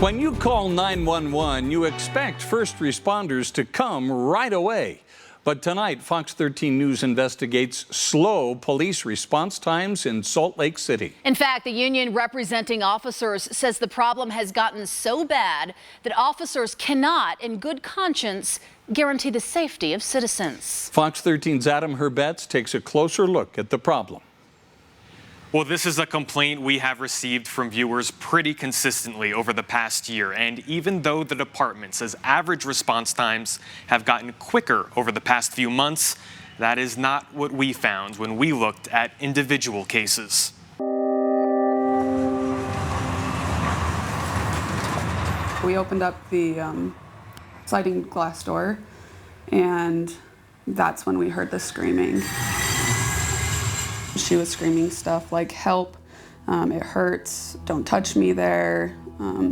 When you call 911, you expect first responders to come right away. But tonight, Fox 13 News investigates slow police response times in Salt Lake City. In fact, the union representing officers says the problem has gotten so bad that officers cannot, in good conscience, guarantee the safety of citizens. Fox 13's Adam Herbetz takes a closer look at the problem. Well, this is a complaint we have received from viewers pretty consistently over the past year. And even though the department says average response times have gotten quicker over the past few months, that is not what we found when we looked at individual cases. We opened up the sliding glass door, and that's when we heard the screaming. She was screaming stuff like, "Help, it hurts, don't touch me there,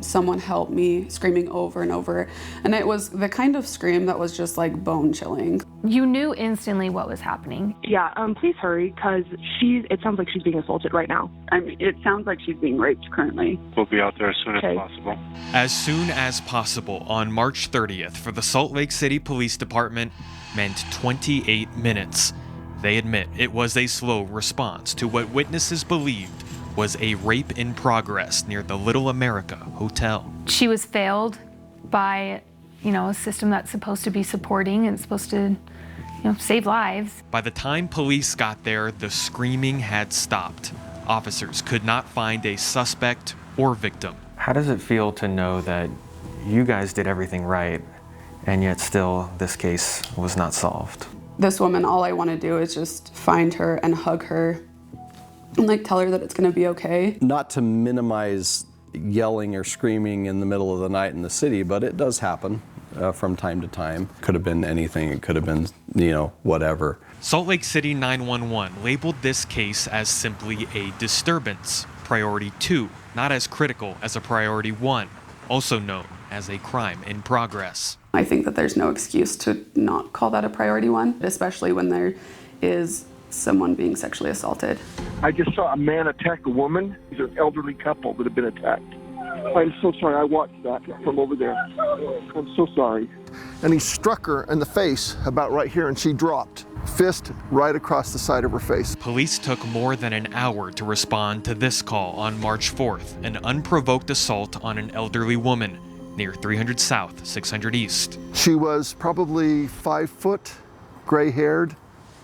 someone help me," screaming over and over. And it was the kind of scream that was just like bone chilling. You knew instantly what was happening. Yeah, please hurry, because it sounds like she's being assaulted right now. I mean, it sounds like she's being raped currently. We'll be out there as soon as possible. As soon as possible on March 30th for the Salt Lake City Police Department meant 28 minutes. They admit it was a slow response to what witnesses believed was a rape in progress near the Little America Hotel. She was failed by, a system that's supposed to be supporting and supposed to, save lives. By the time police got there, the screaming had stopped. Officers could not find a suspect or victim. How does it feel to know that you guys did everything right, and yet still this case was not solved? This woman, all I want to do is just find her and hug her and tell her that it's going to be okay. Not to minimize yelling or screaming in the middle of the night in the city, but it does happen from time to time. Could have been anything. It could have been, whatever. Salt Lake City 911 labeled this case as simply a disturbance, priority 2, not as critical as a priority 1, also known as a crime in progress. I think that there's no excuse to not call that a priority 1, especially when there is someone being sexually assaulted. I just saw a man attack a woman. He's an elderly couple that have been attacked. I'm so sorry. I watched that from over there. I'm so sorry. And he struck her in the face about right here, and she dropped. Fist right across the side of her face. Police took more than an hour to respond to this call on March 4th, an unprovoked assault on an elderly woman near 300 South, 600 East. She was probably 5 foot, gray-haired,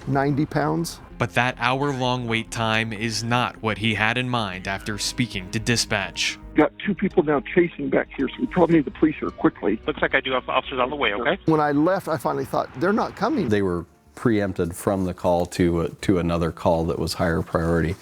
90 pounds. But that hour-long wait time is not what he had in mind after speaking to dispatch. Got 2 people now chasing back here, so we probably need the police here quickly. Looks like I do have officers on the way, okay? When I left, I finally thought, they're not coming. They were preempted from the call to another call that was higher priority.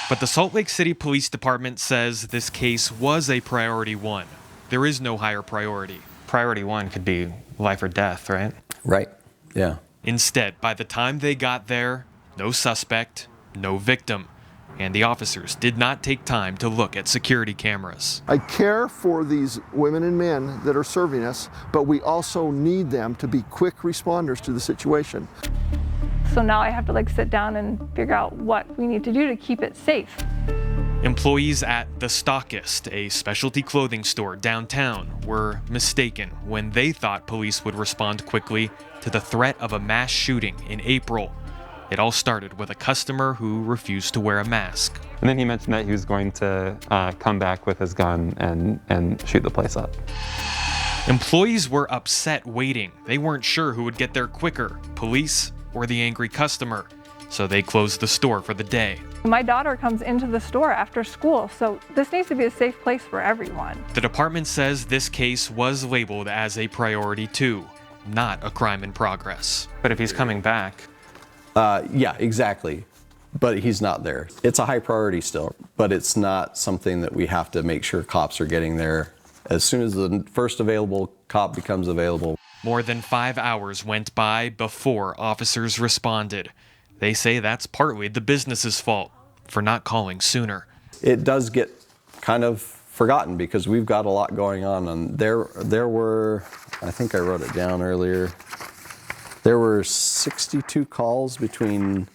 But the Salt Lake City Police Department says this case was a priority 1. There is no higher priority. Priority 1 could be life or death, right? Right, yeah. Instead, by the time they got there, no suspect, no victim, and the officers did not take time to look at security cameras. I care for these women and men that are serving us, but we also need them to be quick responders to the situation. So now I have to sit down and figure out what we need to do to keep it safe. Employees at The Stockist, a specialty clothing store downtown, were mistaken when they thought police would respond quickly to the threat of a mass shooting in April. It all started with a customer who refused to wear a mask. And then he mentioned that he was going to come back with his gun and shoot the place up. Employees were upset waiting. They weren't sure who would get there quicker, police or the angry customer. So they closed the store for the day. My daughter comes into the store after school, so this needs to be a safe place for everyone. The department says this case was labeled as a priority 2, not a crime in progress. But if he's coming back... Yeah, exactly. But he's not there. It's a high priority still, but it's not something that we have to make sure cops are getting there as soon as the first available cop becomes available. More than 5 hours went by before officers responded. They say that's partly the business's fault for not calling sooner. It does get kind of forgotten because we've got a lot going on. And there were, I think I wrote it down earlier, there were 62 calls between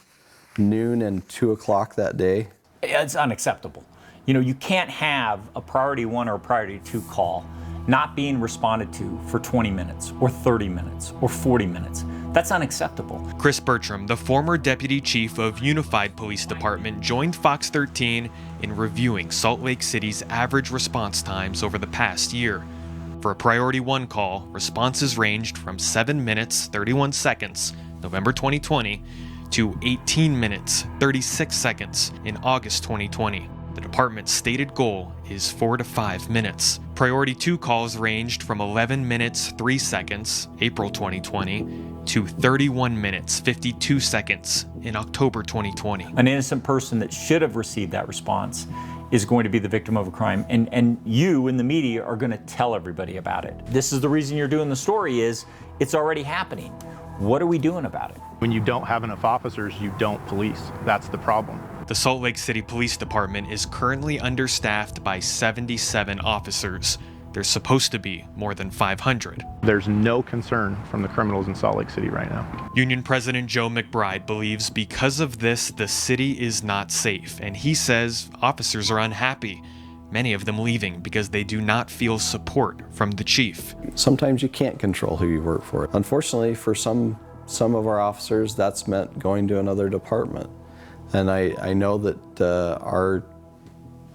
noon and 2 o'clock that day. It's unacceptable. You know, you can't have a priority 1 or a priority 2 call not being responded to for 20 minutes or 30 minutes or 40 minutes. That's unacceptable. Chris Bertram, the former deputy chief of Unified Police Department, joined Fox 13 in reviewing Salt Lake City's average response times over the past year. For a priority 1 call, responses ranged from 7 minutes, 31 seconds, November 2020, to 18 minutes, 36 seconds in August 2020. The department's stated goal is 4 to 5 minutes. Priority 2 calls ranged from 11 minutes, 3 seconds, April 2020, to 31 minutes, 52 seconds in October 2020. An innocent person that should have received that response is going to be the victim of a crime, and you in the media are going to tell everybody about it. This is the reason you're doing the story, is it's already happening. What are we doing about it? When you don't have enough officers, you don't police. That's the problem. The Salt Lake City Police Department is currently understaffed by 77 officers. There's supposed to be more than 500. There's no concern from the criminals in Salt Lake City right now. Union President Joe McBride believes because of this, the city is not safe, and he says officers are unhappy, many of them leaving because they do not feel support from the chief. Sometimes you can't control who you work for. Unfortunately, for some of our officers, that's meant going to another department. And I know that our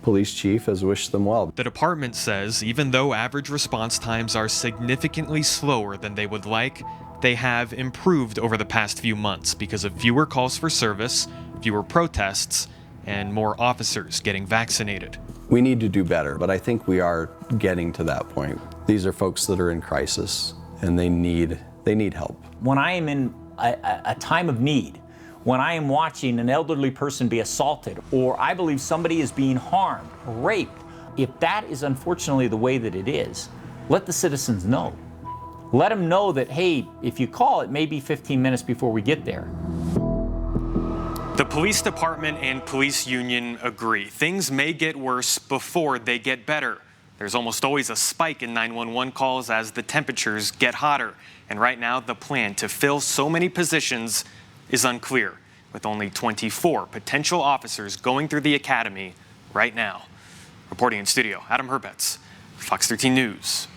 police chief has wished them well. The department says even though average response times are significantly slower than they would like, they have improved over the past few months because of fewer calls for service, fewer protests, and more officers getting vaccinated. We need to do better, but I think we are getting to that point. These are folks that are in crisis, and they need help. When I am in a time of need, when I am watching an elderly person be assaulted, or I believe somebody is being harmed, raped, if that is unfortunately the way that it is, let the citizens know. Let them know that, hey, if you call, it may be 15 minutes before we get there. The police department and police union agree. Things may get worse before they get better. There's almost always a spike in 911 calls as the temperatures get hotter. And right now, the plan to fill so many positions is unclear, with only 24 potential officers going through the academy right now. Reporting in studio, Adam Herbetz, Fox 13 News.